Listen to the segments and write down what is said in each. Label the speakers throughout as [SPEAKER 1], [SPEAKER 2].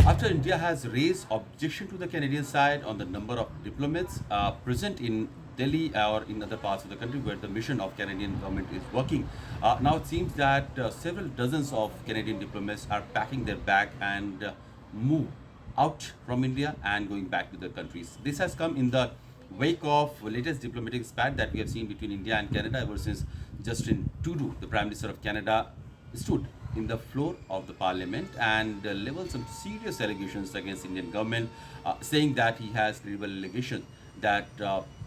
[SPEAKER 1] After India has raised objection to the Canadian side on the number of diplomats present in Delhi or in other parts of the country where the mission of Canadian government is working, now it seems that several dozens of Canadian diplomats are packing their bag and move out from India and going back to their countries. This has come in the wake of latest diplomatic spat that we have seen between India and Canada ever since Justin Trudeau, the Prime Minister of Canada, stood in the floor of the parliament and leveled some serious allegations against Indian government, saying that he has credible allegations that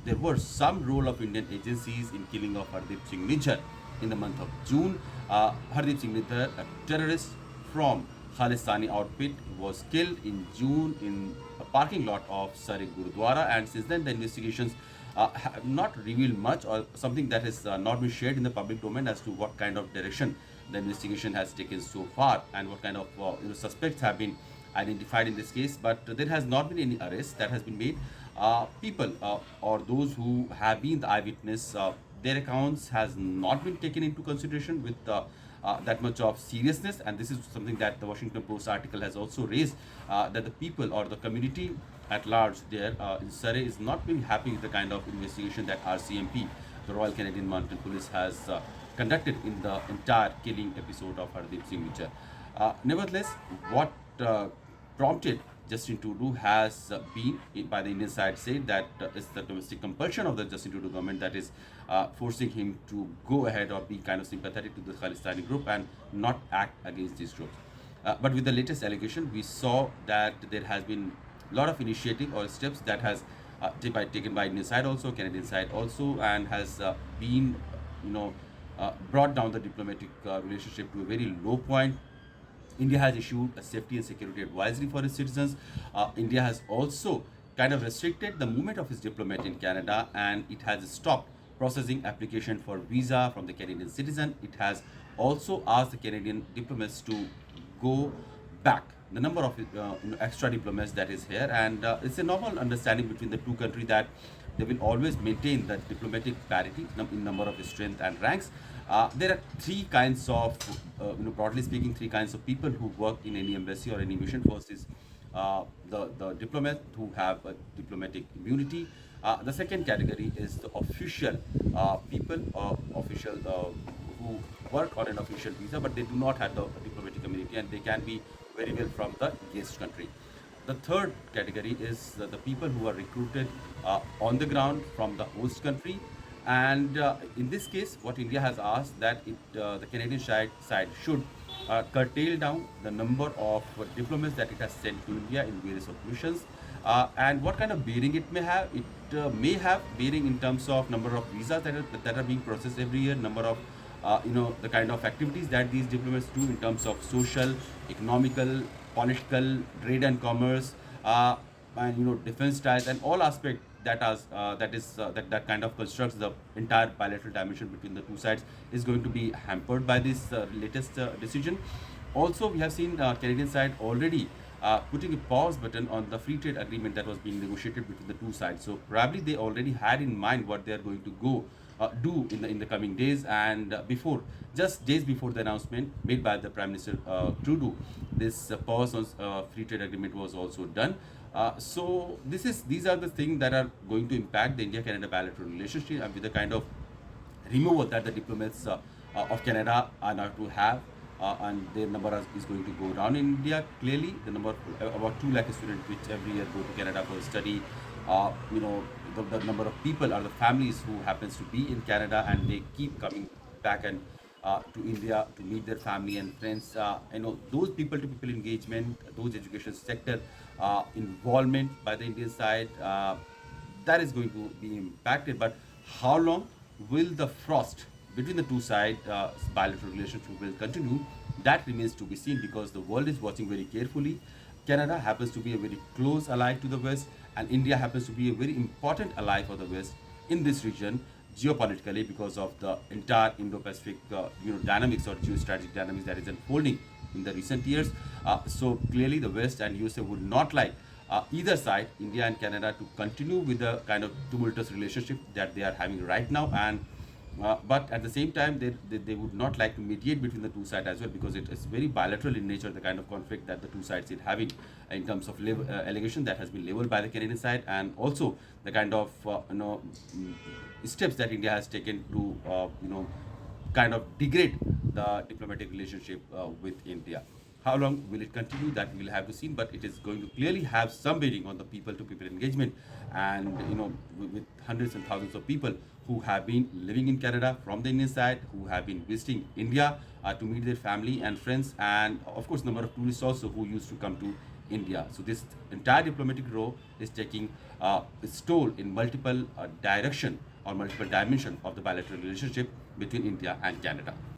[SPEAKER 1] there was some role of Indian agencies in killing of Hardeep Singh Nijjar in the month of June. Hardeep Singh Nijjar, a terrorist from Khalistani outfit, was killed in June in a parking lot of Surrey Gurudwara, and since then the investigations have not revealed much or something that has not been shared in the public domain as to what kind of direction the investigation has taken so far and what kind of suspects have been identified in this case. But there has not been any arrest that has been made. People or those who have been the eyewitness, their accounts has not been taken into consideration with that much of seriousness, and this is something that the Washington Post article has also raised, that the people or the community at large there in Surrey is not very happy with the kind of investigation that RCMP, the Royal Canadian Mounted Police, has conducted in the entire killing episode of Hardeep Singh Nijjar. Nevertheless, what prompted Justin Trudeau has been, by the Indian side, said that it's the domestic compulsion of the Justin Trudeau government that is forcing him to go ahead or be kind of sympathetic to the Khalistani group and not act against these groups. But with the latest allegation, we saw that there has been a lot of initiative or steps that has taken by Indian side also, Canadian side also, and has been, brought down the diplomatic relationship to a very low point. India has issued a safety and security advisory for its citizens. India has also kind of restricted the movement of its diplomat in Canada, and it has stopped processing application for visa from the Canadian citizen. It has also asked the Canadian diplomats to go back the number of extra diplomats that is here, and it's a normal understanding between the two countries that they will always maintain that diplomatic parity in number of strength and ranks. There are three kinds of, broadly speaking, three kinds of people who work in any embassy or any mission. First is the diplomat who have a diplomatic immunity. The second category is the official people, official who work on an official visa, but they do not have the diplomatic immunity and they can be very well from the guest country. The third category is the people who are recruited on the ground from the host country. And in this case, what India has asked that the Canadian side should curtail down the number of diplomats that it has sent to India in various occasions. And what kind of bearing it may have? It may have bearing in terms of number of visas that are being processed every year, number of the kind of activities that these diplomats do in terms of social, economical, political, trade and commerce, and defense ties and all aspects that kind of constructs the entire bilateral dimension between the two sides is going to be hampered by this latest decision. Also, we have seen Canadian side already putting a pause button on the free trade agreement that was being negotiated between the two sides. So probably they already had in mind what they are going to go do in the coming days. And just days before the announcement made by the Prime Minister Trudeau, this pause on free trade agreement was also done. So these are the things that are going to impact the India-Canada bilateral relationship, and with the kind of removal that the diplomats of Canada are now to have, and their number is going to go down in India. Clearly, the number about 2 lakh students which every year go to Canada for study. The number of people or the families who happens to be in Canada and they keep coming back and to India to meet their family and friends. Those people-to-people engagement, those education sector involvement by the Indian side, that is going to be impacted. But how long will the frost between the two sides bilateral relationship will continue? That remains to be seen, because the world is watching very carefully. Canada happens to be a very close ally to the West, and India happens to be a very important ally for the West in this region geopolitically, because of the entire Indo-Pacific dynamics or geostrategic dynamics that is unfolding in the recent years. So clearly the West and USA would not like either side, India and Canada, to continue with the kind of tumultuous relationship that they are having right now. And But at the same time, they would not like to mediate between the two sides as well, because it is very bilateral in nature, the kind of conflict that the two sides is having in terms of allegation that has been leveled by the Canadian side, and also the kind of steps that India has taken to kind of degrade the diplomatic relationship with India. How long will it continue? That we will have to see, but it is going to clearly have some bearing on the people-to-people engagement, and with hundreds and thousands of people who have been living in Canada from the Indian side, who have been visiting India to meet their family and friends, and of course, number of tourists also who used to come to India. So this entire diplomatic row is taking its toll in multiple direction or multiple dimension of the bilateral relationship between India and Canada.